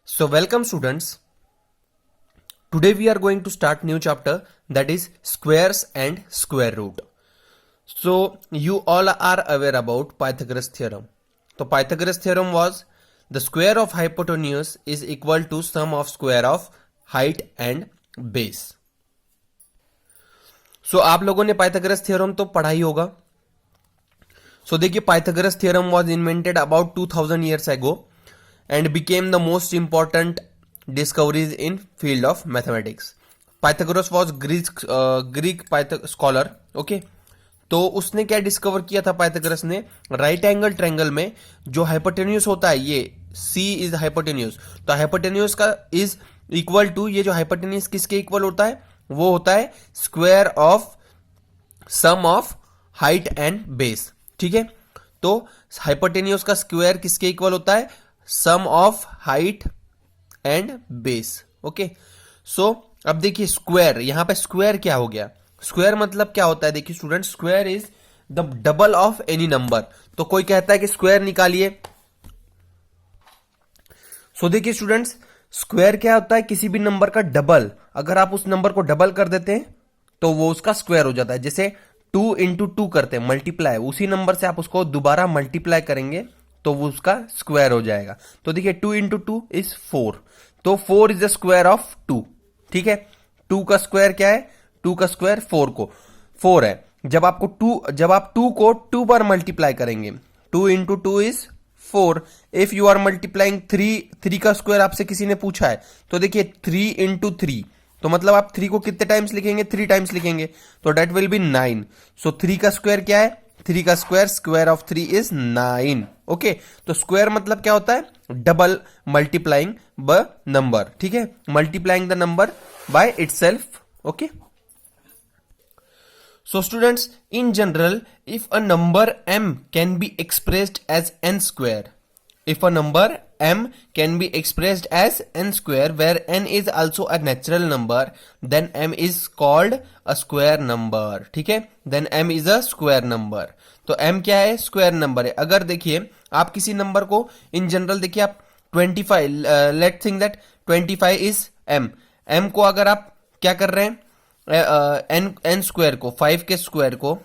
So welcome students. Today we are going to start new chapter, that is squares and square root. So you all are aware about Pythagoras theorem. So Pythagoras theorem was the square of hypotenuse is equal to sum of square of height and base. So आप लोगों ने Pythagoras theorem तो पढ़ा ही होगा. So देखिए Pythagoras theorem was invented about 2000 years ago and became the most important discoveries in field of mathematics. Pythagoras was Greek scholar. Okay, तो उसने क्या डिस्कवर किया था पाइथागोरस ने? राइट एंगल ट्रायंगल में जो हाइपोटेन्यूस होता है, ये C इज हाइपोटेन्यूस, तो हाइपोटेन्यूस का इज इक्वल टू, ये जो हाइपोटेन्यूस किसके इक्वल होता है? वो होता है square of sum of height and base. ठीक है, तो हाइपोटेन्यूस का स्क्वायर किसके इक्वल होता है? Sum of height and base. Okay, so अब देखिए स्क्वायर, यहां पे स्क्वायर क्या हो गया? स्क्वायर मतलब क्या होता है? देखिए student, square is the double of any number. तो कोई कहता है कि स्क्वायर निकालिए. सो देखिए स्टूडेंट्स, स्क्वायर क्या होता है? किसी भी नंबर का डबल. अगर आप उस नंबर को डबल कर देते हैं तो वो उसका स्क्वायर हो जाता है. जैसे 2 इंटू 2 करते हैं मल्टीप्लाई, उसी नंबर से आप उसको दोबारा मल्टीप्लाई करेंगे तो वो उसका स्क्वायर हो जाएगा. तो देखिए 2 इंटू 2 इज 4, तो 4 इज द स्क्वायर ऑफ 2. ठीक है, 2 का स्क्वायर क्या है? 2 का स्क्वायर 4 है. जब आप 2 को 2 बार मल्टीप्लाई करेंगे, 2 into 2 is 4. If you are multiplying 3 का स्क्वायर आपसे किसी ने पूछा है, तो देखिए 3 इंटू 3, तो मतलब आप 3 को कितने टाइम्स लिखेंगे? 3 टाइम्स लिखेंगे, तो डेट विल बी 9. सो 3 का स्क्वायर क्या है? 3 का स्क्वायर ऑफ 3 इज 9. ओके, तो स्क्वायर मतलब क्या होता है? डबल मल्टीप्लाइंग ब नंबर. ठीक है, multiplying the number by itself. Okay, so students, in general, if a number m can be expressed as n square, if a number m can be expressed as n square where n is also a natural number, then m is called a square number. ठीक है, then m is a square number. तो m क्या है? Square number है. अगर देखिए आप किसी नंबर को इन जनरल, देखिए आप 25, let think that 25 is m को अगर आप क्या कर रहे हैं? n स्क्वायर को, 5 के स्क्वायर को,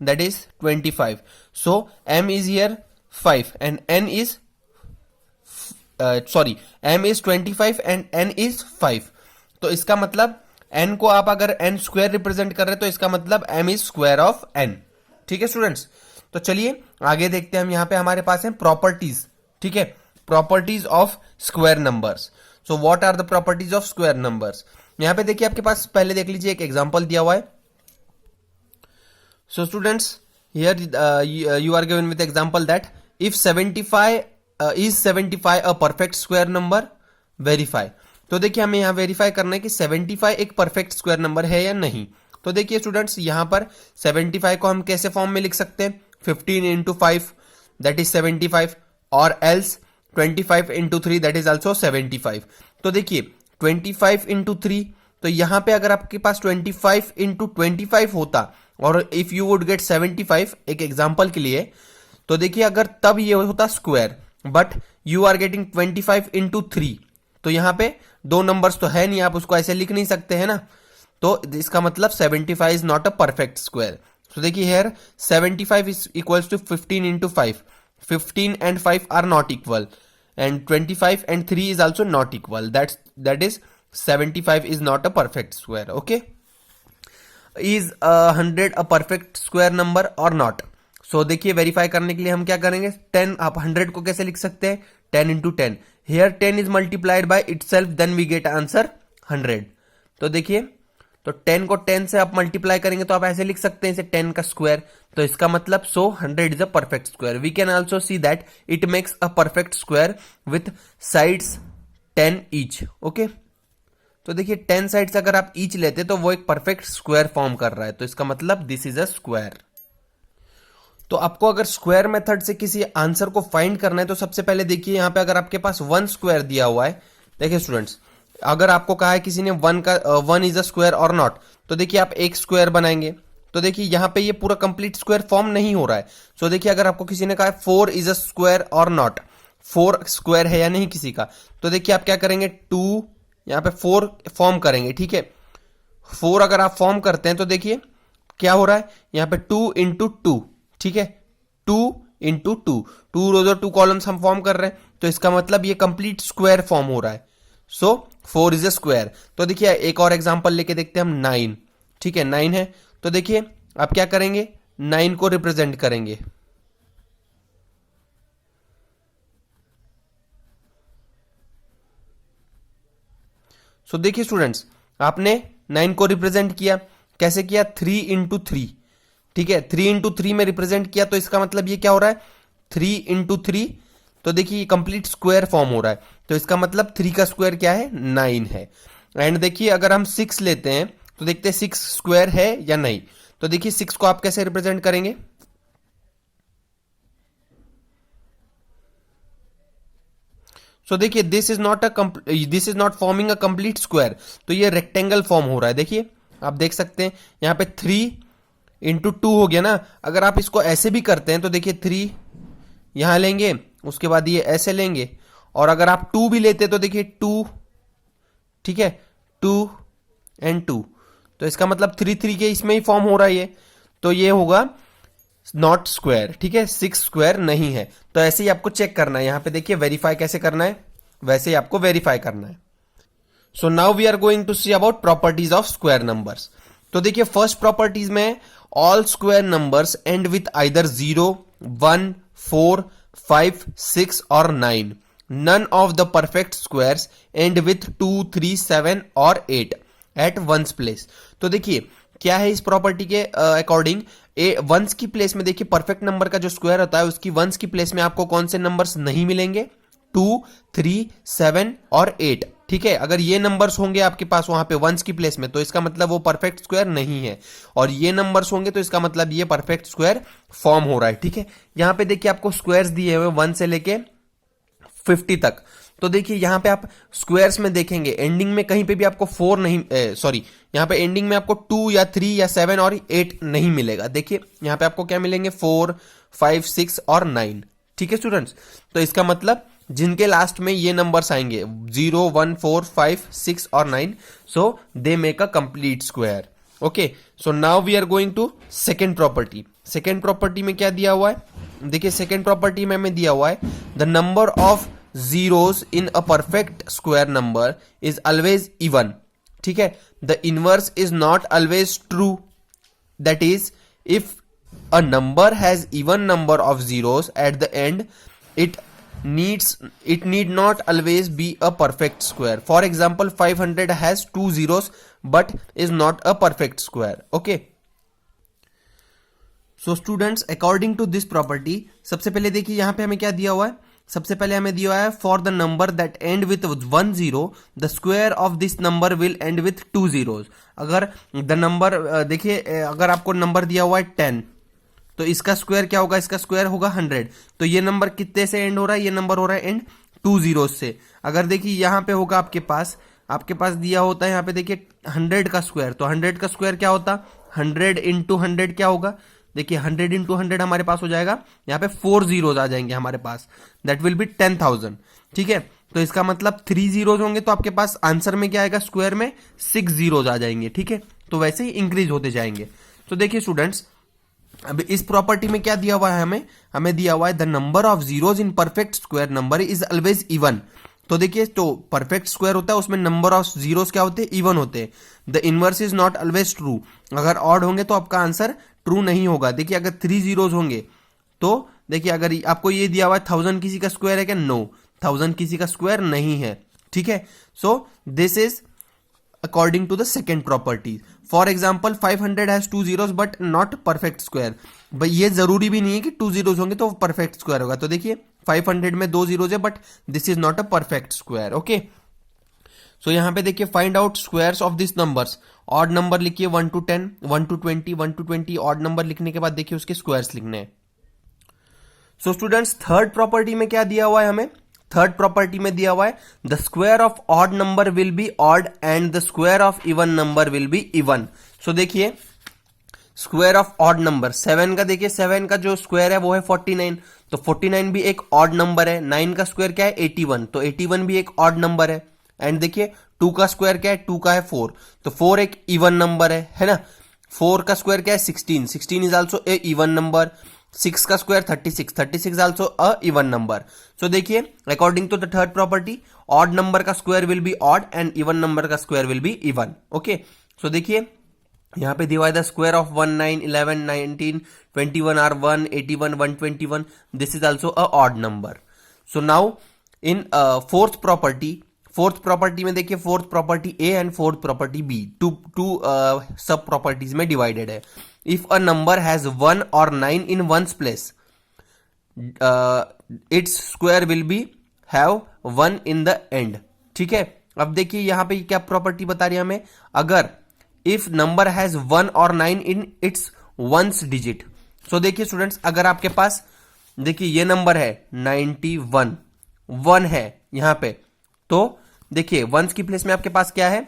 that is 25. So m is here 5 and n is m is 25 and n is 5. तो इसका मतलब n को आप अगर n स्क्वायर रिप्रेजेंट कर रहे हैं तो इसका मतलब m is square of n. ठीक है स्टूडेंट्स, तो चलिए आगे देखते हैं. हम यहां पे हमारे पास है प्रॉपर्टीज. ठीक है, properties of square numbers. So what are the properties of square numbers? यहां पे देखिए आपके पास, पहले देख लीजिए, एक एग्जांपल दिया हुआ है. So students, here you are given with example that if 75 is 75 a perfect square number, verify. तो देखिए हमें यहां वेरीफाई करना है कि 75 एक परफेक्ट स्क्वायर नंबर है या नहीं. तो देखिए स्टूडेंट्स, यहां पर 75 को हम कैसे फॉर्म में लिख सकते हैं? 15 इंटू 5 दैट इज 75, और else 25 into 3 that is also 75. तो देखिए 25 इंटू 3, तो यहां पे अगर आपके पास 25 इंटू 25 होता और इफ यू वुड गेट 75, एक एग्जांपल के लिए, तो देखिए अगर तब ये होता square, but you are getting 25 into 3, तो यहां पे दो नंबर्स तो है नहीं, आप उसको ऐसे लिख नहीं सकते है ना. तो इसका मतलब 75 is not a perfect square. तो देखिए here 75 is equals to 15 into 5. 15 and 5 are not equal, and 25 and 3 is also not equal. That is 75 is not a perfect square. Okay, is 100 a perfect square number or not? So देखिए verify करने के लिए हम क्या करेंगे? 10, आप 100 को कैसे लिख सकते हैं? 10 into 10. Here 10 is multiplied by itself, then we get answer 100. तो देखिए, तो 10 को 10 से आप मल्टीप्लाई करेंगे तो आप ऐसे लिख सकते हैं इसे 10 का स्क्वायर. तो इसका मतलब 100 is a perfect square. We can also see that it makes a perfect square with sides 10 each. Okay, तो देखिए 10 साइड्स अगर आप ईच लेते तो वो एक परफेक्ट स्क्वायर फॉर्म कर रहा है. तो इसका मतलब दिस इज अ स्क्वायर. तो आपको अगर स्क्वायर मेथड से किसी आंसर को फाइंड करना है तो सबसे पहले देखिए यहां पे अगर आपके पास 1 स्क्वायर दिया हुआ है, देखिए स्टूडेंट्स, अगर आपको कहा है किसी ने 1 इज अ स्क्वायर और नॉट, तो देखिए आप एक स्क्वायर बनाएंगे. तो देखिए यहां पे ये पूरा कंप्लीट स्क्वायर फॉर्म नहीं हो रहा है. सो देखिए अगर आपको किसी ने कहा 4 इज अ स्क्वायर और नॉट, 4 स्क्वायर है या नहीं किसी का। तो देखिए आप क्या करेंगे, 2 यहाँ पे 4 फॉर्म करेंगे, ठीक है। 4 अगर आप फॉर्म करते हैं तो देखिए क्या हो रहा है, यहाँ पे 2 इंटू 2, ठीक है, 2 इंटू 2 रोज और 2 कॉलम्स हम फॉर्म कर रहे हैं, तो इसका मतलब ये कंप्लीट स्क्वायर फॉर्म हो रहा है। सो 4 इज ए स्क्वायर। तो देखिए एक और एग्जांपल लेके देखते हैं हम, 9, ठीक है, 9 है। तो देखिए आप क्या करेंगे, 9 को रिप्रेजेंट करेंगे। सो देखिए स्टूडेंट्स, आपने 9 को रिप्रेजेंट किया, कैसे किया, 3 इंटू 3, ठीक है, 3 इंटू 3 में रिप्रेजेंट किया। तो इसका मतलब ये क्या हो रहा है, 3 इंटू 3, तो देखिए ये कंप्लीट स्क्वायर फॉर्म हो रहा है। तो इसका मतलब 3 का स्क्वायर क्या है, 9 है। एंड देखिए अगर हम 6 लेते हैं तो देखते हैं 6 स्क्वायर है या नहीं। तो देखिए 6 को आप कैसे रिप्रेजेंट करेंगे, सो देखिए this is not forming a complete square, तो ये रेक्टेंगल फॉर्म हो रहा है। देखिए आप देख सकते हैं यहां पे 3 इंटू 2 हो गया ना। अगर आप इसको ऐसे भी करते हैं तो देखिए 3 यहां लेंगे, उसके बाद ये ऐसे लेंगे, और अगर आप 2 भी लेते तो देखिए 2, ठीक है, 2 एंड 2, तो इसका मतलब 3 के इसमें ही फॉर्म हो रहा है ये, तो ये होगा नॉट स्क्वायर, ठीक है, 6 स्क्वायर नहीं है। तो ऐसे ही आपको चेक करना है, यहां पे देखिए वेरीफाई कैसे करना है, वैसे ही आपको वेरीफाई करना है। So now we are going to see about properties of square numbers. तो देखिए फर्स्ट प्रॉपर्टीज में, all square numbers end with either 0, 1, 4, 5, 6 और 9। None of the perfect squares end with 2, 3, 7 और 8 एट वंस प्लेस। तो देखिए क्या है इस प्रॉपर्टी के अकॉर्डिंग, वंस की प्लेस में देखिए परफेक्ट नंबर का जो स्क्वायर होता है उसकी वंस की प्लेस में आपको कौन से नंबर्स नहीं मिलेंगे, 2, 3, 7 और 8, ठीक है। अगर ये नंबर्स होंगे आपके पास वहां पे वंस की प्लेस में, तो इसका मतलब वो परफेक्ट स्क्वायर नहीं है, और ये नंबर्स होंगे तो इसका मतलब ये परफेक्ट स्क्वायर फॉर्म हो रहा है, ठीक है। यहां पे देखिए आपको स्क्वायर्स दिए हुए 1 से लेके 50 तक। तो देखिए यहां पे आप स्क्वायर्स में देखेंगे एंडिंग में कहीं पे भी आपको 4 नहीं, सॉरी, यहां पे एंडिंग में आपको 2 या 3 या 7 और 8 नहीं मिलेगा। देखिए यहां पे आपको क्या मिलेंगे, 4, 5, 6 और 9, ठीक है स्टूडेंट्स। तो इसका मतलब जिनके लास्ट में ये नंबर्स आएंगे 0, 1, 4, 5, 6 और 9, so they make a complete square. Okay, so now we are going to second property. Second property में क्या दिया हुआ है, देखिए सेकेंड प्रॉपर्टी में हमें दिया हुआ है, the number of zeros in a perfect square number is always even, ठीक है। the inverse is not always true, that is if a number has even number of zeros at the end, it need not always be a perfect square. For example 500 has 2 zeros but is not a perfect square. Okay, so students according to this property, सबसे पहले देखिए यहां पे हमें क्या दिया हुआ है, सबसे पहले हमें दिया है for the number that and with 1 0 the square of this number will end with 2 zeros। अगर द नंबर देखिए अगर आपको नंबर दिया हुआ है 10, तो इसका स्क्वायर क्या होगा, इसका स्क्वायर होगा 100। तो ये नंबर कितने से एंड हो रहा है, ये नंबर हो रहा है एंड 2 zeros से। अगर देखिए यहां पे होगा आपके पास दिया होता है यहाँ पे देखिए 100 का स्क्वायर, तो 100 का स्क्वायर क्या होता, 100 इंटू 100 क्या होगा, देखिए 100 इंटू 100 हमारे पास हो जाएगा, यहाँ पे 4 zeros आ जाएंगे हमारे पास, दैट विल बी 10,000, ठीक है। तो इसका मतलब 3 zeros होंगे तो आपके पास आंसर में क्या आएगा, स्क्वायर में 6 zeros आ जाएंगे, ठीक है। तो वैसे ही इंक्रीज होते जाएंगे। तो देखिए स्टूडेंट्स, अब इस प्रॉपर्टी में क्या दिया हुआ है, हमें दिया हुआ है the number of zeros in perfect square number is always even. तो देखिए तो परफेक्ट स्क्वायर होता है उसमें नंबर ऑफ जीरोस क्या होते हैं, इवन होते हैं। The inverse is not always true, अगर ऑड होंगे तो आपका आंसर ट्रू नहीं होगा। देखिए अगर 3 zeros होंगे तो देखिए अगर आपको ये दिया हुआ है 1000 किसी का स्क्वायर है क्या, नो, 1000 किसी का स्क्वायर नहीं है, ठीक है। So this is according to the second property. For example 500 has 2 zeros but not perfect square, भाई ये जरूरी भी नहीं है कि 2 zeros होंगे तो परफेक्ट स्क्वायर होगा। तो देखिए 500 में 2 zeros है but this is not a perfect square. Okay, so यहां पे देखिए find out squares of this numbers. Odd number लिखिए 1 to 10, 1 to 20, 1 to 20। Odd number लिखने के बाद देखिए उसके स्क्वायर्स लिखने हैं। सो स्टूडेंट्स थर्ड प्रॉपर्टी में क्या दिया हुआ है हमें, थर्ड प्रॉपर्टी में दिया हुआ है the square of odd number will be odd and the square of even number will be even. So देखिए स्क्वायर ऑफ ऑड नंबर, 7 का देखिए 7 का जो स्क्वायर है वो है 49, तो 49 भी एक ऑड नंबर है। 9 का स्क्वायर क्या है 81, तो 81 भी एक ऑड नंबर है। एंड देखिए 2 का स्क्वायर क्या है, 2 का है 4, तो 4 एक इवन नंबर है ना। 4 का स्क्वायर क्या है 16, 16 is also a even number. 6 का square 36, 36 also a even number. So देखिए according to the third property, odd number का square will be odd and even number का square will be even. Okay, so देखिए यहां पे divide the square of 1, 9, 11, 19, 21 are 1, 81, 121, this is also a odd number. So now in fourth property में देखिए, fourth property A and fourth property B, two sub properties में divided है। If a number has 1 और 9 in ones place, it's square will be have 1 in the end. ठीक है, अब देखिए यहां पे क्या प्रॉपर्टी बता रही है हमें, अगर इफ नंबर हैज 1 और 9 इन इट्स वंस डिजिट। सो देखिए स्टूडेंट्स, अगर आपके पास देखिए ये नंबर है 91, 1 है यहां पे, तो देखिए वंस की प्लेस में आपके पास क्या है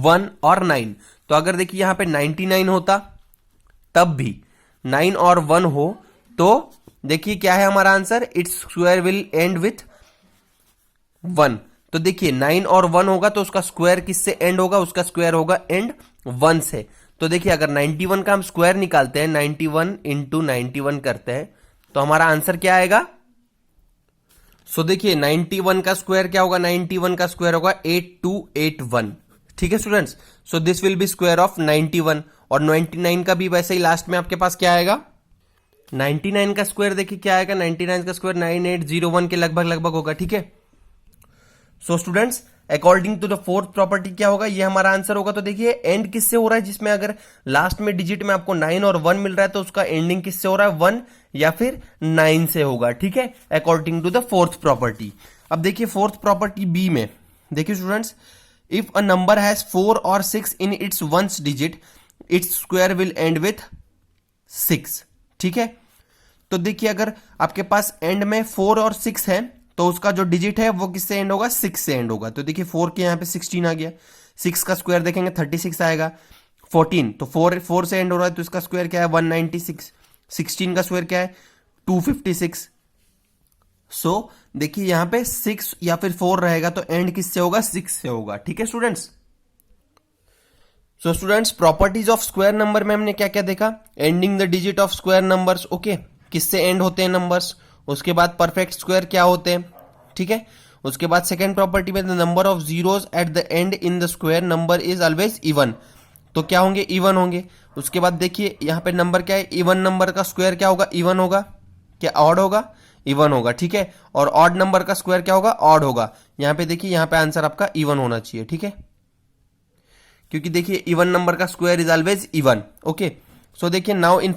1 और 9, तो अगर देखिए यहां पे 99 होता तब भी 9 और 1 हो, तो देखिए क्या है हमारा answer, it's square will end with 1। तो देखिए 9 और 1 होगा तो उसका स्क्वायर किससे एंड होगा, उसका स्क्वायर होगा एंड 1 से। तो देखिए अगर 91 का हम स्क्वायर निकालते हैं, 91 इंटू 91 करते हैं, तो हमारा आंसर क्या आएगा। सो देखिए 91 का स्क्वायर क्या होगा, 91 का स्क्वायर होगा 8281। ठीक है students, so this will be square of 91, और 99 का भी वैसे ही लास्ट में आपके पास क्या आएगा, 99 का स्क्वायर देखिए क्या आएगा, 99 का स्क्वायर 9801 के लगभग होगा। ठीक है, so students according to the fourth property क्या होगा, ये हमारा आंसर होगा। तो देखिए एंड किससे हो रहा है, जिसमें अगर लास्ट में डिजिट में आपको 9 और 1 मिल रहा है तो उसका एंडिंग किससे हो रहा है, 1 या फिर 9 से होगा। ठीक है, according to the fourth property. अब देखिए फोर्थ प्रॉपर्टी बी में देखिए students, if a number has 4 और 6 in its ones digit, its square will end with 6। ठीक है, तो देखिए अगर आपके पास एंड में 4 और 6 है तो उसका जो डिजिट है वो किससे एंड होगा, 6 से एंड होगा। तो देखिए 4 के यहां पे 16 आ गया, 6 का स्क्वायर देखेंगे 36 आएगा, 14 तो 4 से एंड हो रहा है तो इसका स्क्वायर क्या है 196, 16 का स्क्वायर क्या है 256। सो देखिए यहां पे 6 या फिर 4 रहेगा तो एंड किससे होगा, 6 से होगा। ठीक है students, so students properties of square number में हमने क्या क्या देखा, ending the digit of square numbers, okay, किससे एंड होते हैं नंबर्स, उसके बाद परफेक्ट स्क्वायर क्या होते हैं। ठीक है, उसके बाद सेकेंड प्रॉपर्टी में the number of zeros at the and in the square number is always even, तो क्या होंगे, इवन होंगे। उसके बाद देखिए यहां पे नंबर क्या है, इवन नंबर का स्क्वायर क्या होगा, इवन होगा, क्या ऑड होगा, इवन होगा। ठीक है, और ऑड नंबर का स्क्वायर क्या होगा, ऑड होगा। यहां पे देखिए यहां पे आंसर आपका इवन होना चाहिए। ठीक है, क्योंकि देखिए इवन नंबर का square is always even. Okay, so देखिए नाउ इन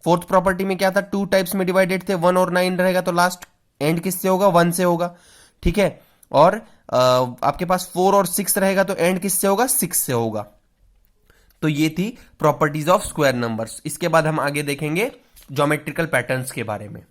फोर्थ प्रॉपर्टी में क्या था, 2 टाइप्स में डिवाइडेड थे, 1 और 9 रहेगा तो लास्ट एंड किससे होगा, 1 से होगा। ठीक है, और आपके पास 4 और 6 रहेगा तो एंड किससे होगा, 6 से होगा। तो ये थी प्रॉपर्टीज ऑफ स्क्वायर नंबर्स। इसके बाद हम आगे देखेंगे ज्योमेट्रिकल पैटर्न्स के बारे में।